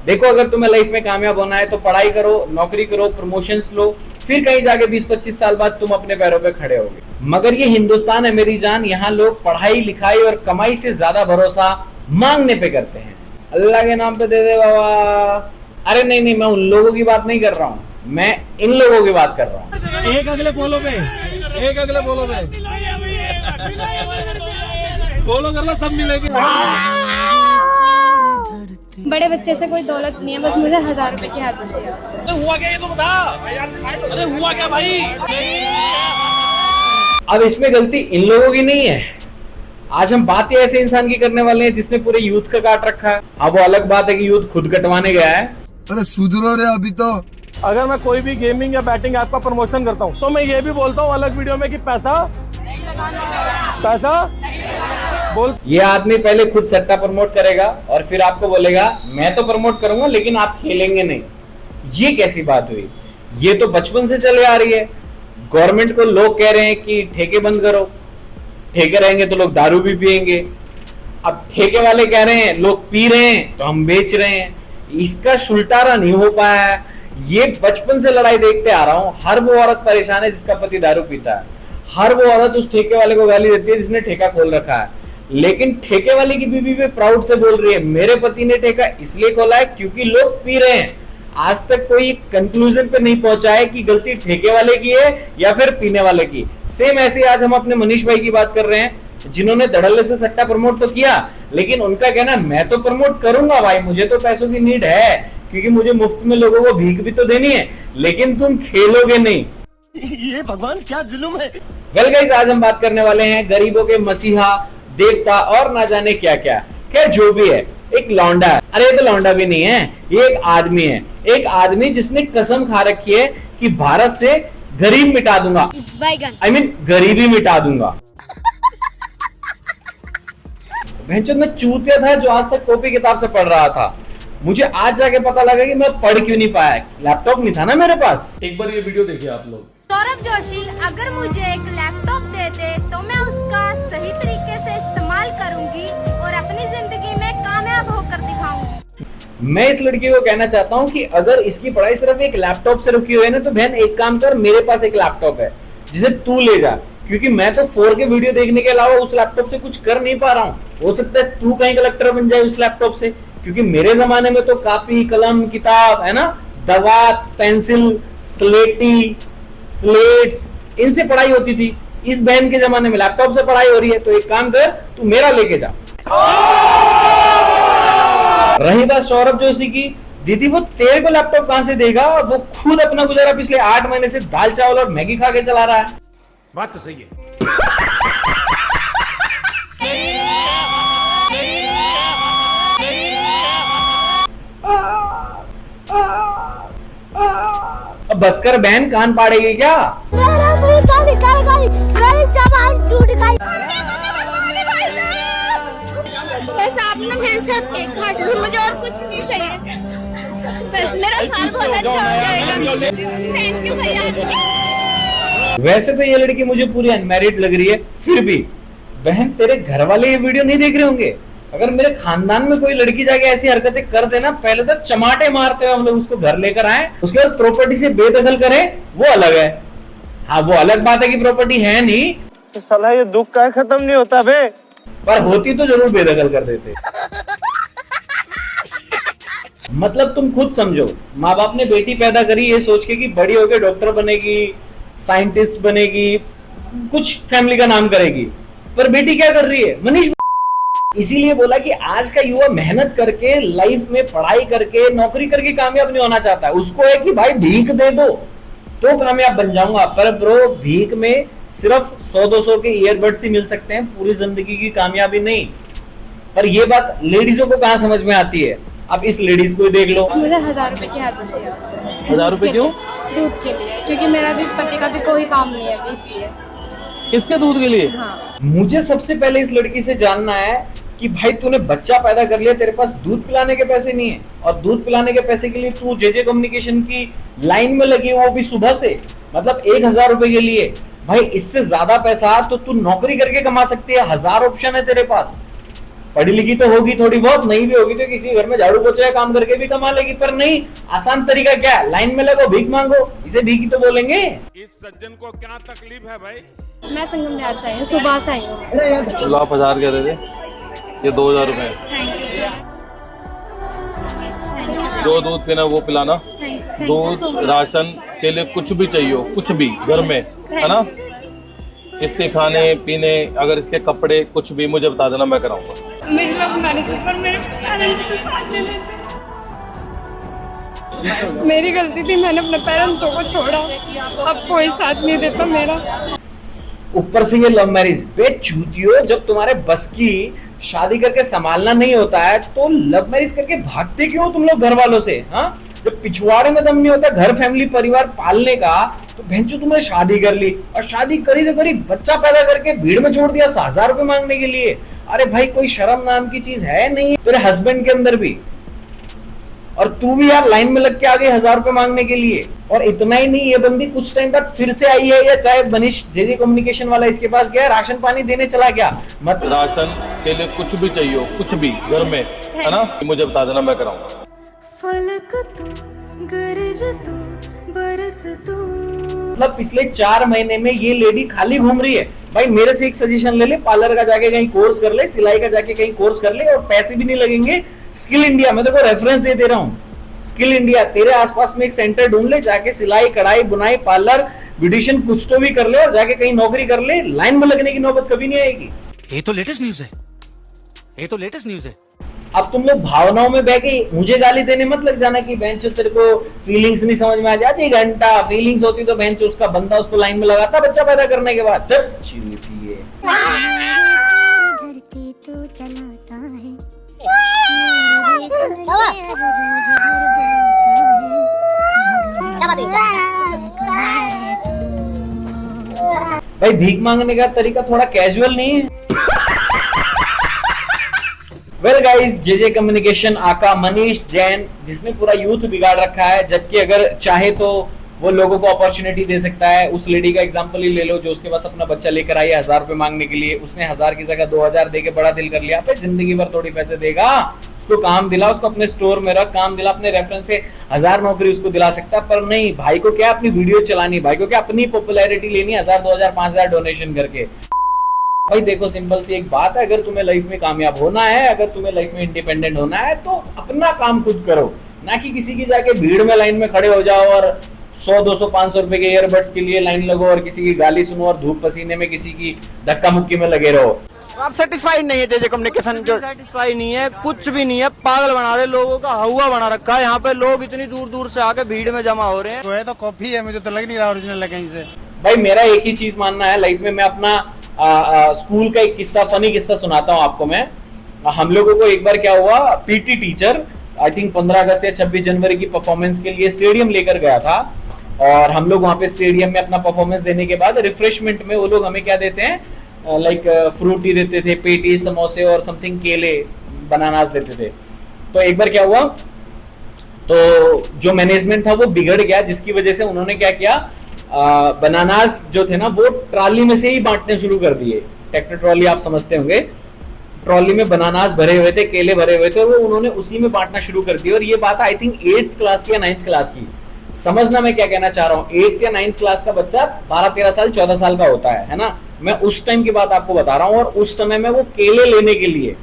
देखो, अगर तुम्हें लाइफ में कामयाब होना है तो पढ़ाई करो, नौकरी करो, प्रमोशंस लो, फिर कहीं जाके 20-25 साल बाद तुम अपने पैरों पे खड़े होगे। मगर ये हिंदुस्तान है मेरी जान, यहाँ लोग पढ़ाई लिखाई और कमाई से ज्यादा भरोसा मांगने पे करते हैं। अल्लाह के नाम पे दे दे बाबा। अरे नहीं नहीं, मैं उन लोगों की बात नहीं कर रहा हूँ, मैं इन लोगों की बात कर रहा हूँ। एक अगले फॉलो पे फॉलो कर लो, सब मिलेंगे। बड़े बच्चे से कोई दौलत नहीं है, बस मुझे 1000 रुपए की हेल्प चाहिए आपसे। अरे हुआ क्या, ये तो बता। अरे हुआ क्या भाई? अब इसमें गलती इन लोगों की नहीं है। आज हम बात ही ऐसे इंसान की करने वाले हैं जिसने पूरे यूथ का काट रखा है। अब वो अलग बात है कि यूथ खुद कटवाने गया है। अरे सुधरो रे अभी तो। अगर मैं कोई भी गेमिंग या बैटिंग ऐप का प्रमोशन करता हूँ तो मैं ये भी बोलता हूँ अलग वीडियो में कि पैसा बोल। ये आदमी पहले खुद सट्टा प्रमोट करेगा और फिर आपको बोलेगा मैं तो प्रमोट करूंगा लेकिन आप खेलेंगे नहीं। ये कैसी बात हुई? ये तो बचपन से चले आ रही है। गवर्नमेंट को लोग कह रहे हैं कि ठेके बंद करो, ठेके रहेंगे तो लोग दारू भी पिएंगे। अब ठेके वाले कह रहे हैं लोग पी रहे हैं तो हम बेच रहे हैं। इसका सुलटारा नहीं हो पाया है। ये बचपन से लड़ाई देखते आ रहा हूं। हर वो औरत परेशान है जिसका पति दारू पीता है। हर वो औरत उस ठेके वाले को गाली देती है जिसने ठेका खोल रखा है। लेकिन ठेके वाले की बीवी भी प्राउड से बोल रही है मेरे पति ने ठेका इसलिए खोला है क्योंकि लोग पी रहे हैं। आज तक कोई कंक्लूजन पे नहीं पहुंचा है कि गलती ठेके वाले की है या फिर पीने वाले की। सेम ऐसे आज हम अपने मनीष भाई की बात कर रहे हैं जिन्होंने धड़ल्ले से सट्टा प्रमोट तो किया, लेकिन उनका कहना मैं तो प्रमोट करूंगा भाई, मुझे तो पैसों की नीड है क्योंकि मुझे मुफ्त में लोगों को भीख भी तो देनी है, लेकिन तुम खेलोगे नहीं। ये भगवान क्या जुल्म है। वेल गाइस, आज हम बात करने वाले हैं गरीबों के मसीहा, देवता और ना जाने क्या क्या। खैर जो भी है, एक लौंडा है। अरे ये तो लौंडा भी नहीं है, ये एक आदमी है। एक आदमी जिसने कसम खा रखी है कि भारत से गरीब मिटा दूंगा, I mean, गरीबी मिटा दूंगा। भैंचोद मैं चूतिया था जो आज तक कॉपी किताब से पढ़ रहा था। मुझे आज जाके पता लगा कि मैं पढ़ क्यों नहीं पाया, लैपटॉप नहीं था ना मेरे पास। एक बार ये वीडियो देखिए आप लोग। सौरभ जोशी अगर मुझे एक लैपटॉप दे दे तो मैं उसका सही तरीके से इस्तेमाल करूंगी और अपनी जिंदगी में कामयाब होकर दिखाऊंगी। मैं इस लड़की को कहना चाहता हूँ कि अगर इसकी पढ़ाई सिर्फ एक लैपटॉप से रुकी हुई है ना, तो बहन एक काम कर, मेरे पास एक लैपटॉप है जिसे तू ले जा, क्योंकि मैं तो 4K वीडियो देखने के अलावा उस लैपटॉप से कुछ कर नहीं पा रहा हूँ। हो सकता है तू कहीं कलेक्टर बन जाए उस लैपटॉप से, क्योंकि मेरे जमाने में तो कापी कलम किताब है ना, दवात पेंसिल स्लेटी स्लेट्स, इनसे पढ़ाई होती थी। इस बहन के जमाने में लैपटॉप से पढ़ाई हो रही है। तो एक काम कर, तू मेरा लेके जा। रही बात सौरभ जोशी की, दीदी वो तेरे को लैपटॉप कहां से देगा? वो खुद अपना गुजारा पिछले 8 महीने से दाल चावल और मैगी खा के चला रहा है। बात तो सही है। अब बसकर बहन कान पाड़ेगी क्या? मुझे और कुछ नहीं चाहिए, बस मेरा साल बहुत अच्छा हो जाएगा। थैंक यू भैया। वैसे तो ये लड़की मुझे पूरी अनमैरिड लग रही है, फिर भी बहन तेरे घर वाले ये वीडियो नहीं देख रहे होंगे। अगर मेरे खानदान में कोई लड़की जाके ऐसी हरकतें कर देना, पहले तो चमाटे मारते हुए हम लोग उसको घर लेकर आए, उसके बाद प्रॉपर्टी से बेदखल करें, वो अलग है। हाँ, वो अलग बात है कि प्रॉपर्टी है नहीं तो साला ये दुख का खत्म नहीं होता बे, पर होती तो जरूर बेदखल कर देते। मतलब तुम खुद समझो, माँ बाप ने बेटी पैदा करी ये सोच के कि बड़ी होकर डॉक्टर बनेगी, साइंटिस्ट बनेगी, कुछ फैमिली का नाम करेगी, पर बेटी क्या कर रही है? मनीष इसीलिए बोला कि आज का युवा मेहनत करके लाइफ में पढ़ाई करके नौकरी करके कामयाब नहीं होना चाहता है। उसको है कि भाई भीख दे दो तो कामयाब बन जाऊंगा। पर ब्रो, भीख में सिर्फ 100-200 के ईयरबड्स ही मिल सकते हैं, पूरी जिंदगी की कामयाबी नहीं। पर ये बात लेडीजों को कहां समझ में आती है? अब इस लेडीज को देख लो। मुझे 1000 रुपए की हेल्प चाहिए आपसे। 1000 रुपए क्यों? दूध के लिए, क्योंकि मेरा भी पति का भी कोई काम नहीं है अभी, इसलिए। किसके दूध के लिए? हाँ। मुझे सबसे पहले इस लड़की से जानना है कि भाई तूने बच्चा पैदा कर लिया, तेरे पास दूध पिलाने के पैसे नहीं है, और दूध पिलाने के पैसे के लिए तू जेजे कम्युनिकेशन की लाइन में लगी, वो भी सुबह से, मतलब 1000 रुपए के लिए। भाई इससे ज्यादा पैसा तो तू नौकरी करके कमा सकती है, 1000 ऑप्शन है तेरे पास। पढ़ी लिखी तो होगी थोड़ी बहुत, नहीं भी होगी तो किसी घर में झाड़ू पोछा का काम करके भी कमा लेगी। पर नहीं, आसान तरीका क्या है, लाइन में लगो, भीख मांगो, इसे भीख ही तो बोलेंगे। इस सज्जन को क्या तकलीफ है भाई? मैं संगम बिहार से आई हूँ, सुबह से आई हूँ। चलो आप 1000 कह रहे थे, ये 2000 रुपए। Thank you sir. जो दूध पीना वो पिलाना, दूध राशन के लिए कुछ भी चाहिए हो, कुछ भी घर में, है ना, इसके खाने पीने, अगर इसके कपड़े कुछ भी मुझे बता देना, मैं कराऊंगा। मेरी लव मैरिज पर मेरे पेरेंट्स को साथ ले लेते। मेरी गलती थी, मैंने अपने पेरेंट्सों को छोड़ा, अब कोई साथ नहीं देता मेरा। ऊपर से ये लव मैरिज, बेचूतियो, जब तुम्हारे बस की शादी करके संभालना नहीं होता है तो लव मैरिज करके भागते क्यों तुम लोग घर वालों से? हाँ, जब पिछवाड़े में दम नहीं होता घर फैमिली परिवार पालने का, तो भैंचो तुमने शादी कर ली, और शादी करी तो करी, बच्चा पैदा करके भीड़ में छोड़ दिया 1000 रुपए मांगने के लिए। अरे भाई, कोई शर्म नाम की चीज है नहीं तेरे हस्बैंड के अंदर भी, और तू भी यार लाइन में लग के आ गई 1000 रुपए मांगने के लिए। और इतना ही नहीं, ये बंदी कुछ टाइम बाद फिर से आई है, या चाहे मनीष जेजे कम्युनिकेशन वाला इसके पास गया, राशन पानी देने चला गया। मतलब राशन के लिए कुछ भी चाहिए हो, कुछ भी घर में, है ना, मुझे बता देना, मैं कराऊंगा। फलक तू, गरज तू, बरस तू। मतलब पिछले 4 महीने में ये लेडी खाली घूम रही है। भाई मेरे से एक सजेशन ले ले, पार्लर का जाके कहीं कोर्स कर ले, सिलाई का जाके कहीं कोर्स कर ले, और पैसे भी नहीं लगेंगे। स्किल इंडिया, मैं तेरे को रेफरेंस दे रहा हूँ, स्किल इंडिया, तेरे आसपास में एक सेंटर ढूंढ ले, जाके सिलाई कढ़ाई बुनाई पार्लर ब्यूटिशियन कुछ तो भी कर ले, और जाके कहीं नौकरी कर ले। लाइन में लगने की नौबत कभी नहीं आएगी। ये तो लेटेस्ट न्यूज है, ये तो लेटेस्ट न्यूज है। अब तुम लोग भावनाओं में बह के मुझे गाली देने मत लग जाना कि बेंच तेरे को फीलिंग्स नहीं समझ में आ जाती। 1 घंटा फीलिंग्स होती तो बेंच उसका बंदा उसको लाइन में लगाता बच्चा पैदा करने के बाद। धरती तो चलाता है, भाई भीख मांगने का तरीका थोड़ा कैजुअल नहीं है? वेल गाइस, जेजे कम्युनिकेशन आका मनीष जैन, जिसने पूरा यूथ बिगाड़ रखा है, जबकि अगर चाहे तो वो लोगों को अपॉर्चुनिटी दे सकता है। उस लेडी का एग्जांपल ही ले लो जो उसके पास अपना बच्चा लेकर आई है 1000 रुपए मांगने के लिए, उसने 1000 की जगह 2000 देके बड़ा दिल कर लिया। फिर जिंदगी भर थोड़ी पैसे देगा, उसको काम दिला, उसको अपने स्टोर में रख, काम दिला, अपने रेफरेंस से 1000 नौकरी उसको दिला सकता है। पर नहीं, भाई को क्या अपनी वीडियो चलानी, भाई को क्या अपनी पॉपुलैरिटी लेनी, 1000 2000 5000 डोनेशन करके। भाई देखो, सिंपल सी एक बात है, अगर तुम्हें लाइफ में कामयाब होना है, अगर तुम्हें लाइफ में इंडिपेंडेंट होना है, तो अपना काम खुद करो, ना कि किसी की जाके भीड़ में लाइन में खड़े हो जाओ और 100 200 500 रुपए के ईयरबड्स के लिए लाइन लगो, और किसी की गाली सुनो, और धूप पसीने में किसी की धक्का मुक्की में लगे रहो। आप सेटिस्फाइड नहीं है जेजे कम्युनिकेशन? जो सेटिस्फाइड नहीं है, कुछ भी नहीं है, पागल बना रहे लोगों का, हवा बना रखा है। यहाँ पे लोग इतनी दूर दूर से आके भीड़ में जमा हो रहे हैं। तो है तो कॉपी है, मुझे तो लग नहीं रहा ओरिजिनल है कहीं से। भाई मेरा एक ही चीज मानना है लाइफ में, मैं अपना स्कूल का एक किस्सा, फनी किस्सा सुनाता हूँ आपको मैं। हम लोगों को एक बार क्या हुआ, पीटी टीचर आई थिंक 15 अगस्त या 26 जनवरी की परफॉर्मेंस के लिए स्टेडियम लेकर गया था, और हम लोग वहाँ पे स्टेडियम में अपना परफॉर्मेंस देने के बाद रिफ्रेशमेंट में वो लोग हमें क्या देते हैं, लाइक फ्रूटी देते थे, पेटी, समोसे और समथिंग, केले, बनानास देते थे। तो एक बार क्या हुआ, तो जो मैनेजमेंट था वो बिगड़ गया, जिसकी वजह से उन्होंने क्या किया, बनानास जो थे ना वो ट्रॉली में से ही बांटने शुरू कर दिए। ट्रैक्टर ट्रॉली आप समझते होंगे, ट्रॉली में बनानास भरे हुए थे, केले भरे हुए थे, और वो उन्होंने उसी में बांटना शुरू कर दिया। और ये बात आई थिंक 8th क्लास की या 9th क्लास की, समझना मैं क्या कहना चाह रहा हूँ। 8th या 9th क्लास का बच्चा 12-13 साल 14 साल का होता है ना। मैं उस टाइम की बात आपको बता रहा हूँ, और उस समय में वो केले लेने के लिए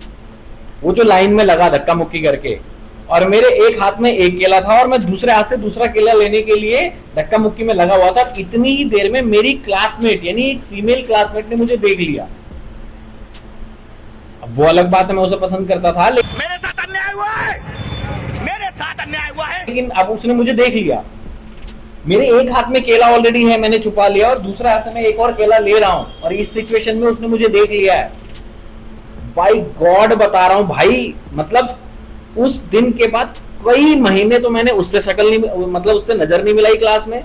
वो जो लाइन में लगा धक्का मुक्की करके, और मेरे एक हाथ में एक केला था और मैं दूसरे हाथ से दूसरा केला लेने के लिए धक्का मुक्की में लगा हुआ था। इतनी ही देर में मेरी क्लासमेट यानी एक फीमेल क्लासमेट ने मुझे देख लिया। अब वो अलग बात है, मैं उसे पसंद करता था, लेकिन मेरे साथ अन्याय हुआ है, मेरे साथ अन्याय हुआ है। लेकिन अब उसने मुझे देख लिया, मेरे एक हाथ में केला ऑलरेडी है, मैंने छुपा लिया, और दूसरे हाथ से मैं एक और केला ले रहा हूं, और इस सिचुएशन में उसने मुझे देख लिया है। बाय गॉड बता रहा हूं भाई, मतलब उस दिन के बाद कई महीने तो मैंने उससे शक्ल नहीं, मतलब उससे नजर नहीं मिलाई क्लास में।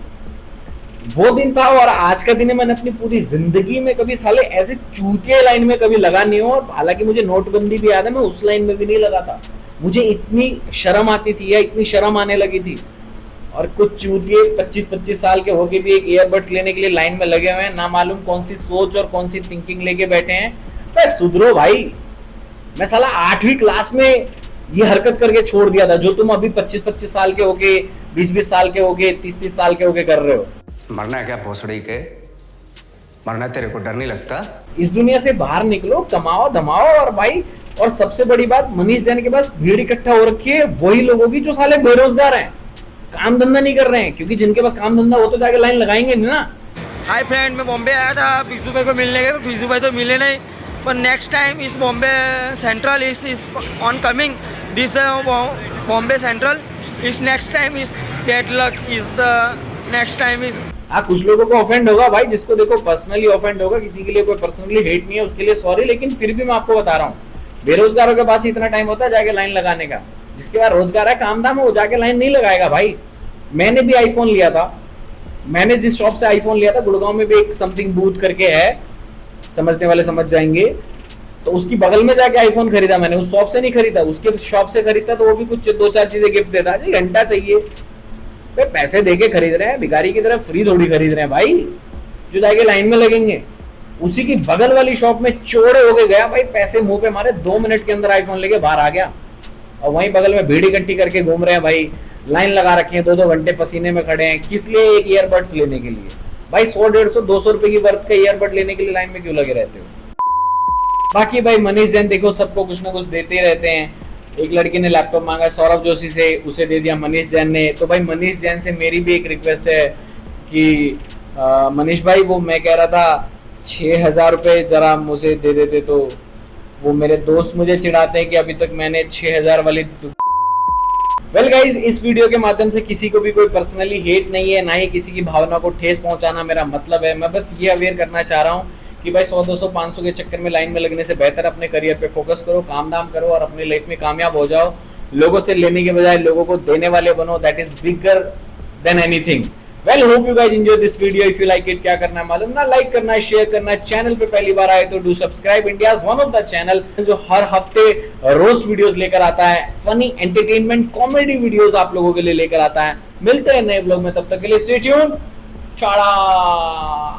वो दिन था, और आज का दिन है, मैंने अपनी पूरी जिंदगी में कभी साले ऐसे चूतिया लाइन में कभी लगा नहीं हो। और हालांकि मुझे नोटबंदी भी याद है, मैं उस लाइन में भी नहीं लगा था। मुझे इतनी शर्म आती थी या इतनी शर्म आने लगी थी, और कुछ चूतिए 25-25 साल के होके भी एक ईयरबड्स लेने के लिए लाइन में लगे हुए हैं, ना मालूम कौन सी सोच और कौन सी थिंकिंग लेके बैठे हैं। बस सुधरो भाई, मैं साला 8वीं क्लास में ये हरकत करके छोड़ दिया था, जो तुम अभी 25-25 साल के होगे, 20-20 साल के होगे, 30-30 साल के होगे कर रहे हो। मरना है क्या भोसड़ी के? मरना तेरे को डर नहीं लगता? इस दुनिया से बाहर निकलो, कमाओ धमाओ। और भाई, और सबसे बड़ी बात, मनीष जैन के पास भीड़ इकट्ठा हो रखी है वही लोगों की जो साले बेरोजगार हैं, काम धंधा नहीं कर रहे हैं, क्योंकि जिनके पास काम धंधा हो तो जाके लाइन लगाएंगे नहीं ना। हाय फ्रेंड, मैं बॉम्बे आया था पीसू भाई को मिलने के, पीसू भाई तो मिले नहीं, पर next time is Bombay Central is on coming, this Bombay Central is next time is dead luck is the next time is. हाँ, कुछ लोगों को ऑफेंड होगा भाई, जिसको देखो पर्सनली ऑफेंड होगा, किसी के लिए कोई पर्सनली हेट नहीं है, उसके लिए सॉरी, लेकिन फिर भी मैं आपको बता रहा हूँ, बेरोजगारों के पास इतना टाइम होता है जाके लाइन लगाने का। जिसके पास रोजगार है, काम धाम है, वो जाके लाइन नहीं लगाएगा भाई। मैंने भी आईफोन लिया था, मैंने जिस शॉप से आईफोन लिया था, गुड़गांव में भी एक समथिंग बूथ करके है, समझने वाले समझ जाएंगे, तो उसकी बगल में जाके आईफोन खरीदा मैंने, उस शॉप से नहीं खरीदा, उसके शॉप से खरीदा तो वो भी कुछ 2-4 चीजें गिफ्ट देता है। घंटा चाहिए, पैसे देके खरीद रहे हैं, भिखारी की तरह फ्री थोड़ी खरीद रहे हैं भाई, जो जाके लाइन में लगेंगे। उसी की बगल वाली शॉप में चौड़े होके गया भाई, पैसे मुंह पे मारे, 2 मिनट के अंदर आईफोन लेके बाहर आ गया, और वहीं बगल में भीड़ इकट्ठी करके घूम रहे हैं भाई, लाइन लगा रखे हैं, 2-2 घंटे पसीने में खड़े हैं, किस लिए? एक ईयरबड्स लेने के लिए भाई। 100-150-200 रुपए की वर्थ का ईयरबड लेने के लिए लाइन में क्यों लगे रहते हो? बाकी भाई मनीष जैन देखो सबको कुछ ना कुछ देते ही रहते हैं। एक लड़की ने लैपटॉप मांगा सौरभ जोशी से, उसे दे दिया मनीष जैन ने। तो भाई मनीष जैन से मेरी भी एक रिक्वेस्ट है कि मनीष भाई, वो मैं कह रहा था 6,000 रुपये जरा मुझे दे देते, तो वो मेरे दोस्त मुझे चिढ़ाते हैं कि अभी तक मैंने 6,000 वाली। वेल गाइज, इस वीडियो के माध्यम से किसी को भी कोई पर्सनली हेट नहीं है, ना ही किसी की भावना को ठेस पहुंचाना मेरा मतलब है। मैं बस ये अवेयर करना चाह रहा हूँ कि भाई 100-200-500 के चक्कर में लाइन में लगने से बेहतर अपने करियर पे फोकस करो, काम धाम करो और अपनी लाइफ में कामयाब हो जाओ। लोगों से लेने के बजाय लोगों को देने वाले बनो, that is bigger than anything. Well, hope you guys enjoy this video. If you like it, क्या करना है मालूम ना, लाइक करना है, शेयर करना है। चैनल पे पहली बार आए तो do subscribe. India's one of the channel जो हर हफ्ते रोस्ट वीडियोस लेकर आता है, फनी एंटरटेनमेंट कॉमेडी वीडियोस आप लोगों के लिए लेकर आता है। मिलते हैं नए ब्लॉग में, तब तक के लिए स्टे ट्यून्ड। टाटा।